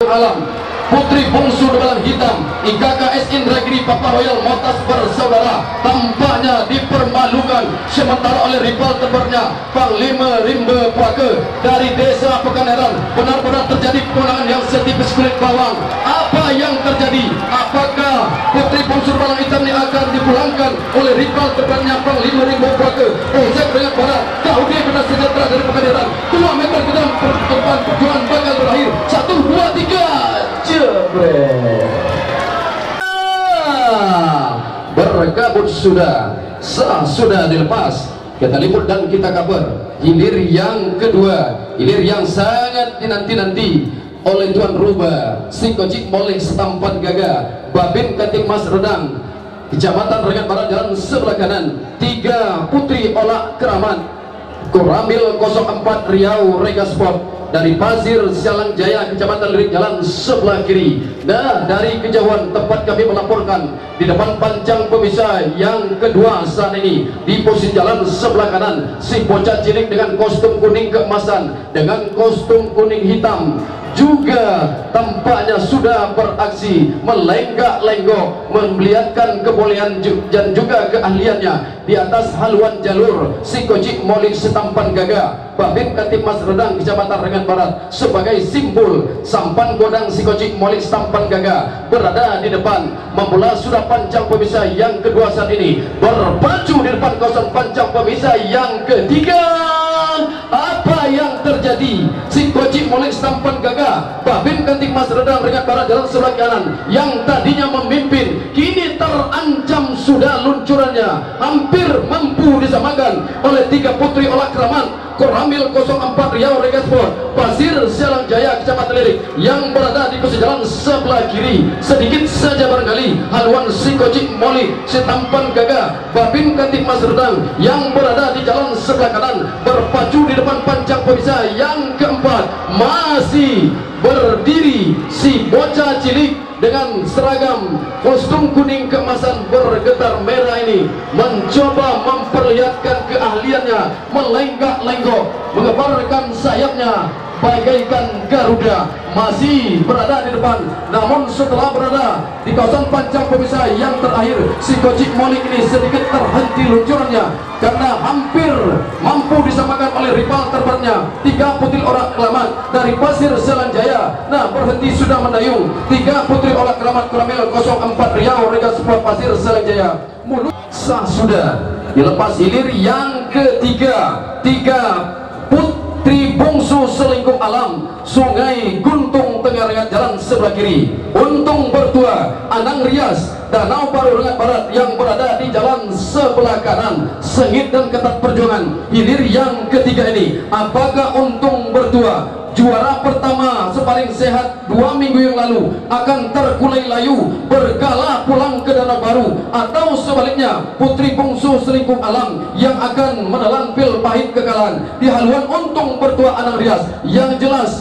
Alam putri bungsu dalam hitam IKKS Indragiri Papa Royal Motas bersaudara tampaknya dipermalukan sementara oleh rival tempernya Panglima Rimba Puaka dari desa Pekanbaran. Benar-benar terjadi kemenangan yang setipis kulit bawang. Apa yang terjadi? Apakah putri bungsu dalam hitam ini akan dipulangkan oleh rival tempernya Panglima Rimba Puaka? Ojek dengan barat Gaudi benar sejahtera dari Pekanbaran 2 meter ke dalam pertempuran perjuangan bakal berakhir 1, 2, 3 berkabut sudah dilepas. Kita liput dan kita kabar hilir yang kedua, hilir yang sangat dinanti-nanti oleh Tuan Ruba Sikojik Molik Setampan Gagah Babin Kating Mas Redang Kecamatan Rengat Barat jalan sebelah kanan. 3 putri Olak Keramat Koramil 04 Riau Rega Sport dari Pasir Sialang Jaya Kecamatan Lirik jalan sebelah kiri. Nah, dari kejauhan tempat kami melaporkan di depan pancang pemisah yang kedua saat ini di posisi jalan sebelah kanan si bocah cilik dengan kostum kuning keemasan dengan kostum kuning hitam juga tampaknya sudah beraksi melenggak-lenggok memperlihatkan kebolehan dan juga keahliannya di atas haluan jalur Sikojik Molik Setampan Gagah Babin Katim Mas Redang Kecamatan Rengat Barat sebagai simbol sampan godang Sikojik Molik Setampan Gagah berada di depan. Memula sudah pancang pemisah yang kedua saat ini berpacu di depan kawasan pancang pemisah yang ketiga. Apa yang terjadi? Sikojik Molik Setampan Gagah Babin Kanting Mas Redang Rengat Barat jalan sebelah kanan yang tadinya memimpin kini terancam sudah luncurannya hampir mampu disamakan oleh 3 putri Olak Keramat Koramil 04 Riau Rega Sport Pasir Sialang Jaya Kecamatan Lirik yang berada di posisi jalan sebelah kiri. Sedikit saja barangkali haluan Sikojik Molik Setampan Gagah Babin Kanting Mas Redang yang berada di jalan sebelah kanan berpacu di depan pancang pemisah yang keempat. Masih berdiri si bocah cilik dengan seragam kostum kuning keemasan bergetar merah ini mencoba memperlihatkan keahliannya melenggak-lenggok mengebarkan sayapnya bagaikan Garuda masih berada di depan. Namun setelah berada di kawasan pancang pemisah yang terakhir Sikojik Molik ini sedikit terhenti luncurannya karena hampir mampu disamakan oleh rival terberatnya 3 putri Olak Keramat dari Pasir Sialang Jaya. Nah, berhenti sudah mendayung 3 putri Olak Keramat Koramil 04 Riau Rega Sport Pasir Sialang Jaya. Mulut sah sudah dilepas hilir yang ketiga. 3 putri bungsu selingkuh alam Sungai Guntung Tengah Rengat jalan sebelah kiri. Untung Bertua Anang Rias Danau Baru Rengat Barat yang berada di jalan sebelah kanan. Sengit dan ketat perjuangan hilir yang ketiga ini. Apakah Untung Bertua juara pertama sepaling sehat 2 minggu yang lalu akan terkulai layu berkala pulang ke Danau Baru, atau sebaliknya putri bungsu selingkuh alam yang akan menelan pil pahit kekalahan di haluan Untung Bertua Anang Rias? Yang jelas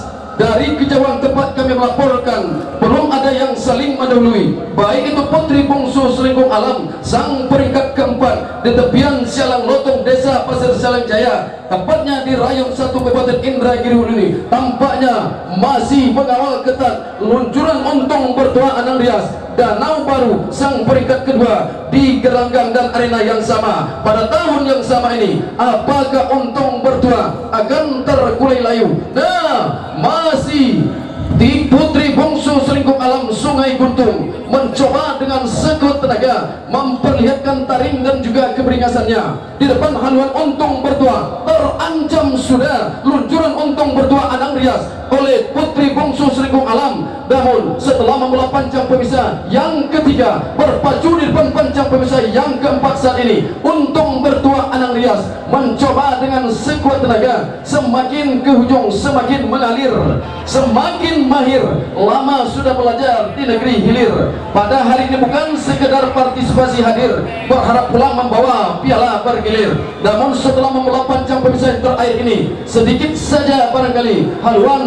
dari kejauhan tempat kami melaporkan belum ada yang saling mendahului, baik itu putri bungsu selingkuh alam sang peringkat keempat di tepian Sialang Lotong Desa Pasir Sialang Jaya tepatnya di Rayon 1 Kabupaten Indragiri ini tampaknya masih mengawal ketat luncuran Untung Bertua Anang Rias. Danau Baru sang peringkat kedua di gelanggang dan arena yang sama pada tahun yang sama ini. Apakah Untung Bertua akan terkulai layu? Nah, masih di putri bungsu selingkuh alam Sungai Guntung mencoba dengan sekuat tenaga memperlihatkan taring dan juga keberingasannya di depan haluan Untung Bertua. Terancam sudah luncuran Untung Bertua Anang Rias oleh putri bungsu selingkuh alam. Namun setelah memulai pancang pemisah yang ketiga berpacu di depan pancang pemisah yang keempat saat ini, Untung Bertua Anang Rias mencoba dengan sekuat tenaga semakin ke hujung semakin mengalir semakin mahir. Lama sudah belajar di negeri hilir. Pada hari ini bukan sekedar partisipasi hadir berharap pulang membawa piala bergilir. Namun setelah memulai pancang pemisah yang terakhir ini sedikit saja barangkali haluan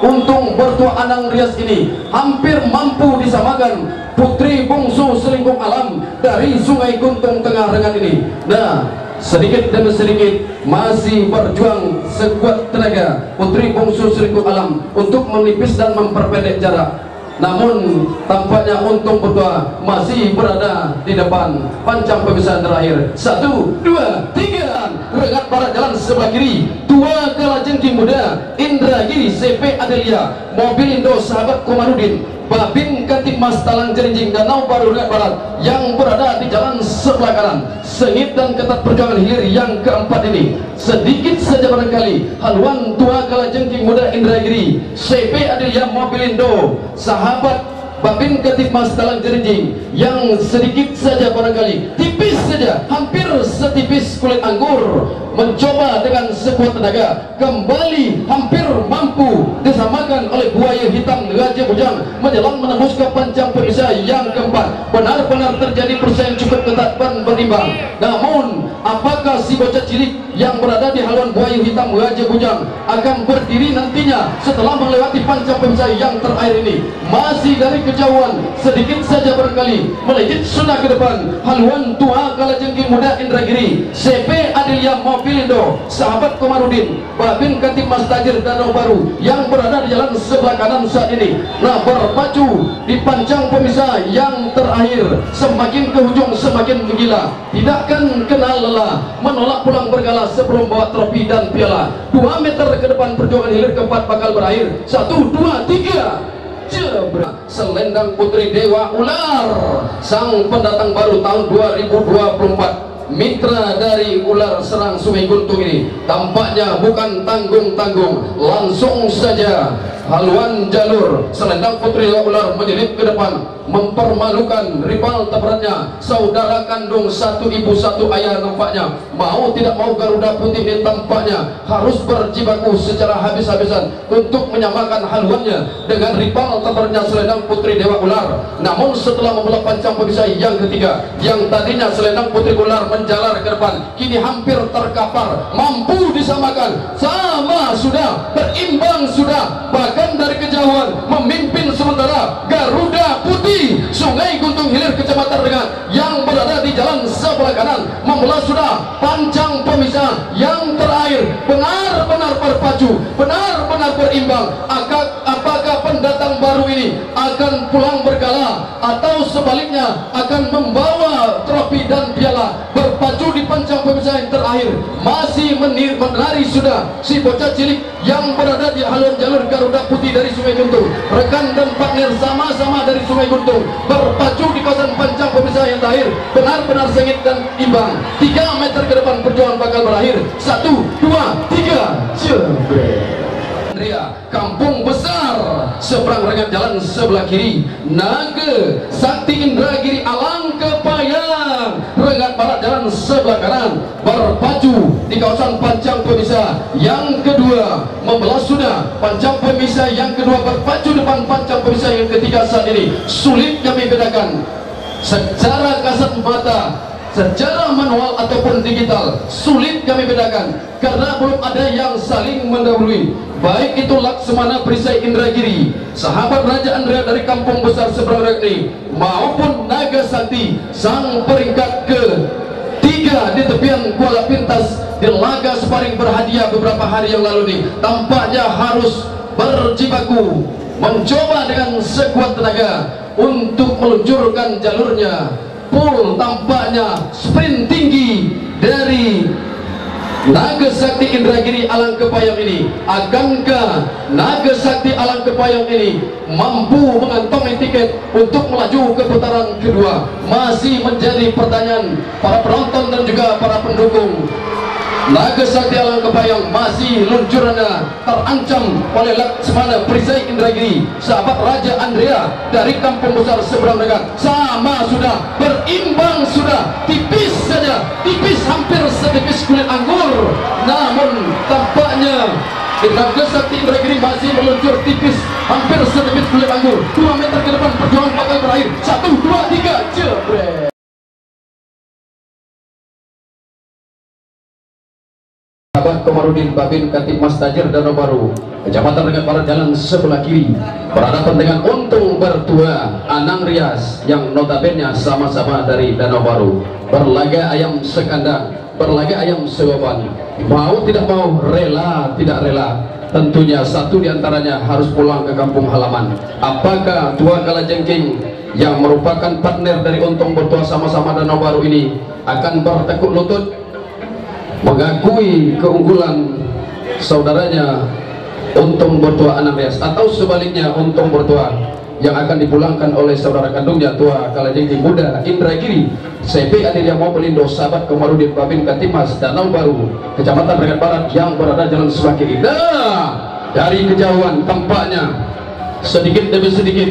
Untung Bertua Anang Rias ini hampir mampu disamakan putri bungsu selingkuh alam dari Sungai Guntung Tengah Rengat ini. Nah, sedikit demi sedikit masih berjuang sekuat tenaga putri bungsu Seriku Alam untuk menipis dan memperpendek jarak. Namun tampaknya untung berdua masih berada di depan pancang pemisah terakhir. 1, 2, 3. Regat barat jalan sebelah kiri, 2 kalajengking muda Indragiri CP Adelia, mobil Indo sahabat Komarudin, Babin Kantik Mas Talang Jerinjing Danau Baru Regat Barat yang berada di jalan sebelah kanan. Sengit dan ketat perjuangan hilir yang keempat ini. Sedikit saja barangkali haluan 2 kalajengking muda Indragiri CP Adelia, mobil Indo sahabat Babin Kantik Mas Talang Jerinjing yang sedikit saja barangkali tipis saja, hampir setipis kulit anggur, mencoba dengan sekuat tenaga kembali hampir mampu disamakan oleh buaya hitam Raja Bujang menjelang menembus ke pancang pemisah yang keempat. Benar-benar terjadi persaingan cukup ketat dan berimbang. Namun apakah si bocah cilik yang berada di haluan buaya hitam Raja Bujang akan berdiri nantinya setelah melewati pancang pemisah yang terakhir ini? Masih dari kejauhan sedikit saja barangkali melejit sudah ke depan haluan tua kalajengking muda Indragiri CP Adelia, mobil Indo sahabat Komarudin, Babin Kantik Mas Tajir Danau Baru yang berada di jalan sebelah kanan saat ini. Nah, berpacu di pancang pemisah yang terakhir, semakin ke ujung semakin menggila, tidak akan kenal lelah, menolak pulang bergala sebelum bawa trofi dan piala. 2 meter ke depan perjuangan hilir keempat bakal berakhir. 1, 2, 3. Selendang putri Dewa Ular, sang pendatang baru tahun 2024, mitra dari Ular Serang Sungai Guntung ini tampaknya bukan tanggung-tanggung, langsung saja haluan jalur selendang putri Dewa Ular menyelip ke depan, mempermalukan rival tabarannya, saudara kandung satu ibu satu ayah. Nampaknya mau tidak mau Garuda Putih ini tampaknya harus berjibaku secara habis-habisan untuk menyamakan haluannya dengan rival tabarannya selendang putri Dewa Ular. Namun setelah membelah pancang pemisah yang ketiga, yang tadinya selendang putri Ular menjalar ke depan, kini hampir terkapar, mampu disamakan, sama sudah, berimbang sudah, bahkan dari kejauhan memimpin sementara Garuda Putih Sungai Guntung Hilir Kecamatan Rengat yang berada di jalan sebelah kanan membelah sudah pancang pemisah yang terakhir. Benar-benar berpacu, benar-benar berimbang. Apakah pendatang baru ini akan pulang bergala atau sebaliknya akan membawa trofi dan piala? Berpacu di pancang pemisah yang terakhir, masih menari sudah si bocah cilik yang berada di haluan jalur Garuda Putih dari Sungai Guntung. Rekan dan partner sama-sama dari Sungai Guntung berpacu di kawasan pancang pemisah yang terakhir, benar-benar sengit dan imbang. 3 meter ke depan perjuangan bakal berakhir. 1, 2, 3. Kampung Besar seberang Rengat jalan sebelah kiri, Naga Sakti Indragiri Alang Kepayang Rengat Barat jalan sebelah kanan, berpacu di kawasan pancang pemisah yang kedua, membelah sudah pancang pemisah yang kedua, berpacu depan pancang pemisah yang ketiga saat ini. Sulit kami bedakan secara kasat mata, secara manual ataupun digital, sulit kami bedakan karena belum ada yang saling mendahului. Baik itu Laksmana Perisai Indragiri, sahabat Raja Andrea dari Kampung Besar seberang Rengat ini, maupun Naga Sakti sang peringkat ketiga di tepian Kuala Pintas di laga sparring berhadiah beberapa hari yang lalu ini, tampaknya harus berjibaku mencoba dengan sekuat tenaga untuk meluncurkan jalurnya. Full tampaknya sprint tinggi dari Naga Sakti Indragiri Alang Kepayang ini. Akankah Naga Sakti Alang Kepayang ini mampu mengantongi tiket untuk melaju ke putaran kedua? Masih menjadi pertanyaan para penonton dan juga para pendukung. Naga Sakti Alang Kepayang masih luncurannya terancam oleh Laksmana Perisai Indragiri, sahabat Raja Andrea dari Kampung Besar seberang Rengat. Sama sudah, berimbang sudah, tipis saja, tipis hampir setipis kulit anggur. Namun tampaknya Naga Sakti Indragiri masih meluncur tipis, hampir setipis kulit anggur. 2 meter ke depan perjuangan bakal berakhir. 1, 2, 3, jebret. Sahabat Komarudin, Babin Kantik Mas Tajir Danau Baru, Kecamatan Rengat Barat jalan sebelah kiri, berhadapan dengan Untung Bertua Anang Rias yang notabene sama-sama dari Danau Baru. Berlaga ayam sekandang, berlaga ayam segoban. Mau tidak mau, rela tidak rela, tentunya satu diantaranya harus pulang ke kampung halaman. Apakah Tua Kalajengking yang merupakan partner dari Untung Bertua sama-sama Danau Baru ini akan bertekuk lutut mengakui keunggulan saudaranya Untung Bertua Anambas, atau sebaliknya Untung Bertua yang akan dipulangkan oleh saudara kandungnya Tua Kalajengking Muda Indragiri CP Adilia Mobelindo, sahabat Komarudin Babin Katimas Danau Baru, Kecamatan Rengat Barat yang berada Jalan Subakiri. Nah, dari kejauhan tampaknya sedikit demi sedikit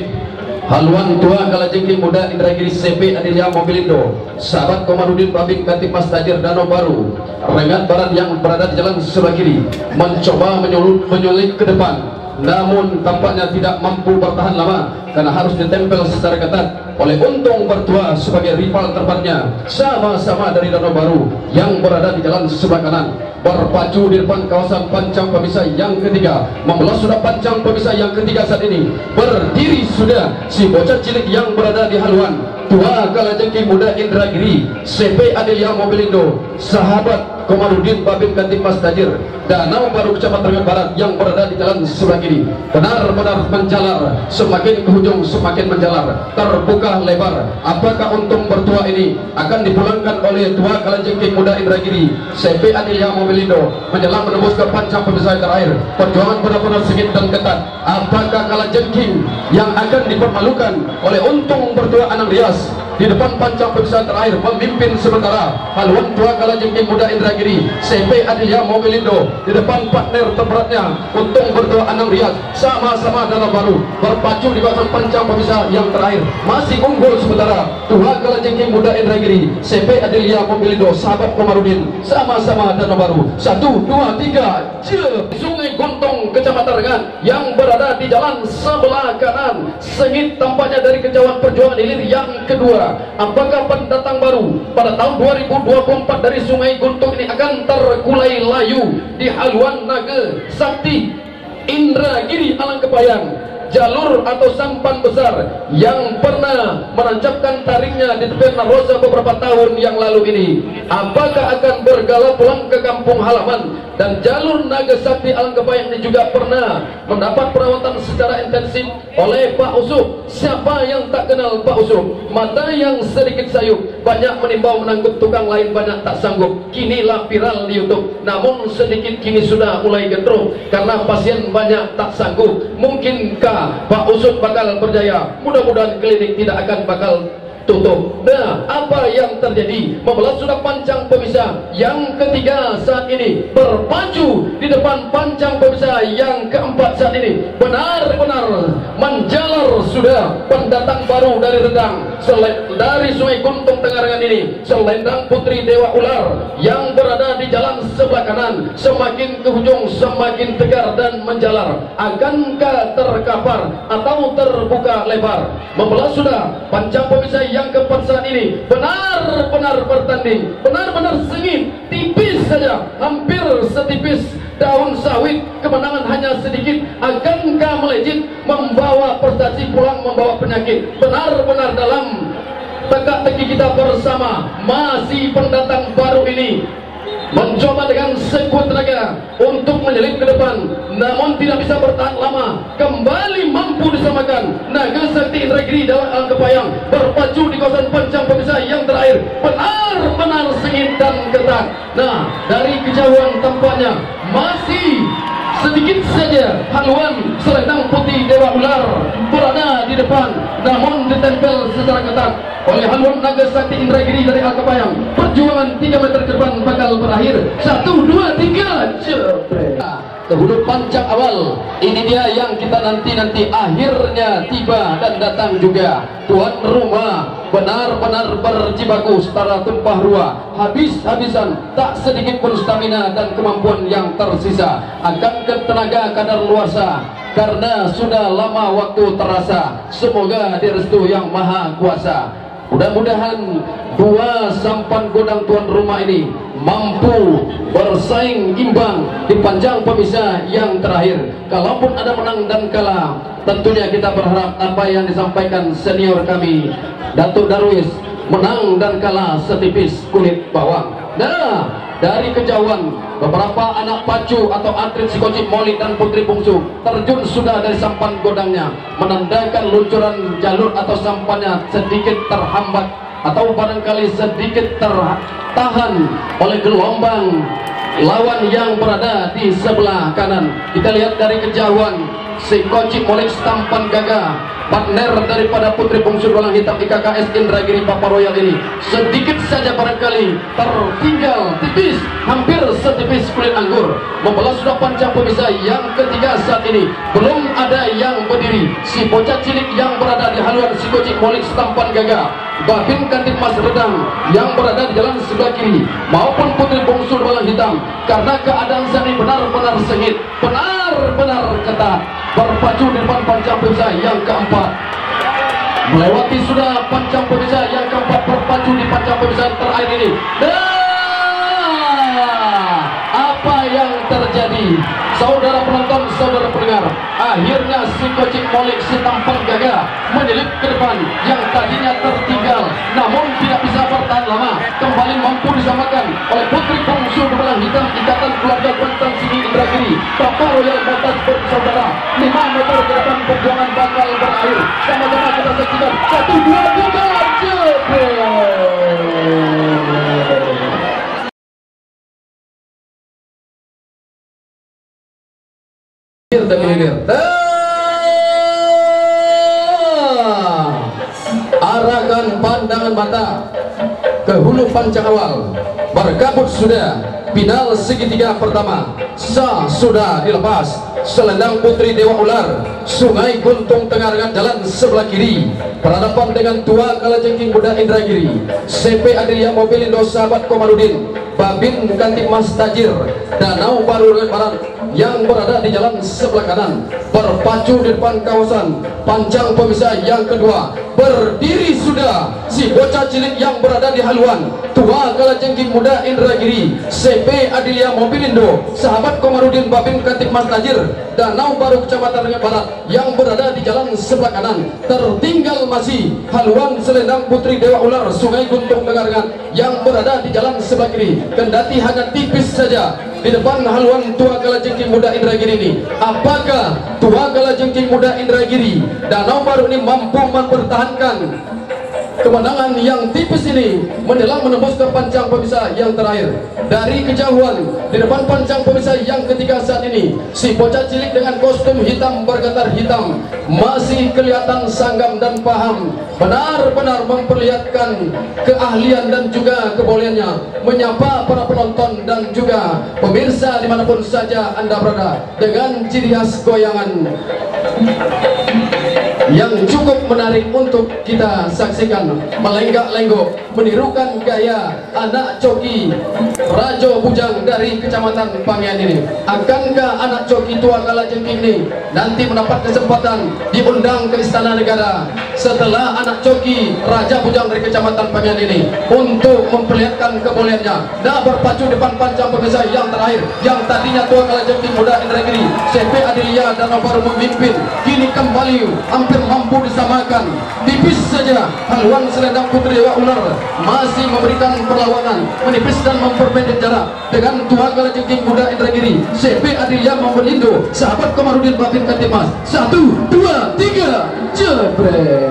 haluan Tua Kalajengking Muda Indragiri CP Adilia Mobelindo, sahabat Komarudin Babin Katimas Tajir Danau Baru, Rengat Barat yang berada di Jalan Subakiri mencoba menyulit ke depan, namun tampaknya tidak mampu bertahan lama karena harus ditempel secara ketat oleh Untung Bertua sebagai rival terdepannya, sama-sama dari Danau Baru yang berada di jalan sebelah kanan. Berpacu di depan kawasan pancang pemisah yang ketiga, membelah sudah pancang pemisah yang ketiga saat ini. Berdiri sudah si bocah cilik yang berada di haluan Tua Kalajengking Muda Indragiri CP Adilia Mobelindo, sahabat Komarudin Babin Katimas Tajir Danau Baru Kecamatan Rengat Barat yang berada di jalan sebelah kiri. Benar-benar menjalar, semakin ke ujung semakin menjalar, terbuka lebar. Apakah Untung Bertua ini akan dipulangkan oleh Tua Kalajengking Muda Indragiri CP Adilia Mobelindo menjelang menembus ke pancang pemisah terakhir? Perjuangan benar-benar sengit dan ketat. Apakah Kalajengking yang akan dipermalukan oleh Untung Bertua Anambas di depan pancang pemisah terakhir, memimpin sementara haluan Tua Kalajengking Muda Indragiri CP Adilia Mobelindo di depan partner terberatnya Untung Bertua Anambas, sama-sama Danau Baru berpacu di kawasan pancang pemisah yang terakhir. Masih unggul sementara Tua Kalajengking Muda Indragiri CP Adilia Mobelindo, sahabat Komarudin, sama-sama Danau Baru. 1, 2, 3 Sungai Gontong Kecamatan Rengat yang berada di jalan sebelah kanan. Sengit tampaknya dari kejauhan perjuangan hilir yang kedua. Apakah pendatang baru pada tahun 2024 dari Sungai Gontong ini akan terkulai layu di haluan Naga Sakti Indragiri Alangkepayang, jalur atau sampan besar yang pernah menancapkan taringnya di tepi Narosa beberapa tahun yang lalu ini? Apakah akan bergalau pulang ke kampung halaman? Dan jalur Naga Sakti Alangkepayang ini juga pernah mendapat perawatan secara intensif oleh Pak Usuk. Siapa yang tak kenal Pak Usuk? Mata yang sedikit sayup, banyak menimbau menanggup, tukang lain banyak tak sanggup. Kinilah viral di YouTube, namun sedikit kini sudah mulai gendrong karena pasien banyak tak sanggup. Mungkinkah Pak Usut bakal berjaya? Mudah-mudahan klinik tidak akan bakal tutup. Nah, apa yang terjadi? Membelah sudah pancang pemisah yang ketiga saat ini, berpacu di depan pancang pemisah yang keempat saat ini. Benar-benar menjalar sudah pendatang baru dari Rendang, dari Sungai Gontong Tengarangan ini, selendang Putri Dewa Ular yang berada di jalan sebelah kanan. Semakin ke ujung semakin tegar dan menjalar. Akankah terkapar atau terbuka lebar? Membelah sudah pancang pemisah yang keempat saat ini, benar-benar bertanding, benar-benar sengit, tipis saja, hampir setipis daun sawit. Kemenangan hanya sedikit. Akankah melejit membawa prestasi pulang membawa penyakit? Benar-benar dalam teka-teki kita bersama, masih pendatang baru ini mencoba dengan sekuat tenaga untuk menyelip ke depan, namun tidak bisa bertahan lama. Kembali mampu disamakan Naga Sakti Indragiri dalam Alangkepayang, berpacu di kawasan pancang pemisah yang terakhir. Benar-benar sengit dan ketat. Nah, dari kejauhan tampaknya masih sedikit saja haluan selendang Putih Dewa Ular berada di depan, namun ditempel secara ketat oleh haluan Naga Sakti Indragiri dari Alangkepayang. Perjuangan 3 meter ke depan bakal berakhir. 1, 2, 3 jepret. Ke hulu pancang awal ini dia yang kita nanti-nanti, akhirnya tiba dan datang juga. Tuan rumah benar-benar berjibaku setara tumpah ruah, habis-habisan, tak sedikit pun stamina dan kemampuan yang tersisa. Akan ke tenaga kadar luarsa karena sudah lama waktu terasa. Semoga direstui yang maha kuasa. Mudah-mudahan dua sampan godang tuan rumah ini mampu bersaing imbang di panjang pemisah yang terakhir. Kalaupun ada menang dan kalah, tentunya kita berharap apa yang disampaikan senior kami Datuk Darwis, menang dan kalah setipis kulit bawang. Nah, dari kejauhan beberapa anak pacu atau atlet Sikocik Molik dan Putri Bungsu terjun sudah dari sampan godangnya, menandakan luncuran jalur atau sampannya sedikit terhambat atau barangkali sedikit tertahan oleh gelombang lawan yang berada di sebelah kanan. Kita lihat dari kejauhan Sikocik Molik tampan gagah, partner daripada Putri Bungsu Dolang Hitam IKKS Indragiri Papa Royal ini sedikit saja barangkali tertinggal tipis, hampir setipis kulit anggur. Membelah sudah pancang pemisah yang ketiga saat ini, belum ada yang berdiri. Si bocah cilik yang berada di haluan Sikocik Molik tampan gagah, Babin Kantin Mas Redang yang berada di jalan sebelah kiri, maupun Putri Bungsu Dolang Hitam, karena keadaan saat ini benar-benar sengit, benar-benar ketat, berpacu di depan pancang pemisah yang keempat. Melewati sudah pancang pemisah yang keempat, berpacu di pancang pemisah terakhir ini. Apa yang terjadi, saudara penonton, saudara pendengar? Akhirnya Sikocik Molik si tampan gagah menyelip ke depan yang tadinya tertinggal, namun tidak bisa bertahan lama, kembali mampu disamakan oleh Putri Bungsu Dolang Hitam Ikatan Keluarga Bentang Sini Indragiri Papa Royal Motas bersaudara. 5 meter ke depan perjuangan bakal berakhir. Sama-sama kita saksikan 1, 2, 3, jebret. Arahkan pandangan mata ke hulu pancang awal. Berkabut sudah final segitiga pertama. Sudah dilepas. Selendang Putri Dewa Ular Sungai Guntung Tengarangan jalan sebelah kiri berhadapan dengan Tua Kalajengking Muda Indragiri, CP Adilia Mobilindo Sahabat Komarudin, Babin Kantin Mas Tajir, Danau Baru Barat yang berada di jalan sebelah kanan. Berpacu di depan kawasan pancang pemisah yang kedua, berdiri sudah si bocah cilik yang berada di haluan Tua Kalajengking Muda Indragiri, CP Adilia Mobilindo Sahabat Komarudin, Babin Kantin Mas Tajir, Danau Baru Kecamatan Lengan Barat yang berada di jalan sebelah kanan. Tertinggal masih haluan Selendang Putri Dewa Ular Sungai Guntung Tengarangan yang berada di jalan sebelah kiri, kendati hanya tipis saja di depan haluan Tua Kalajengking Muda Indragiri ini. Apakah Tua Kalajengking Muda Indragiri Danau Baru ini mampu mempertahankan kemenangan yang tipis ini menjelang menembus ke pancang pemisah yang terakhir? Dari kejauhan di depan pancang pemisah yang ketiga saat ini, si bocah cilik dengan kostum hitam bergatar hitam masih kelihatan sanggam dan paham, benar-benar memperlihatkan keahlian dan juga kebolehannya menyapa para penonton dan juga pemirsa dimanapun saja Anda berada dengan ciri khas goyangan yang cukup menarik untuk kita saksikan. Melenggak-lenggok menirukan gaya anak coki Rajo Bujang dari Kecamatan Pangian ini. Akankah anak coki Tua Kalajengking ini nanti mendapat kesempatan diundang ke Istana Negara setelah anak coki Raja Bujang dari Kecamatan Pangian ini untuk memperlihatkan kebolehannya? Nah, berpacu depan pancang pemisah yang terakhir, yang tadinya Tua Kalajengking Muda Indragiri, CP Adilia Danau Baru memimpin, kini kembali hampir mampu disamakan. Tipis saja haluan Selendang Putri Dewa Ular masih memberikan perlawanan, menipis dan memperpendek jarak dengan Tua Kalajengking Muda Indragiri, CP Adilia Mobilindo Sahabat Komarudin, Babin Kantin Mas. 1, 2, 3, jebret.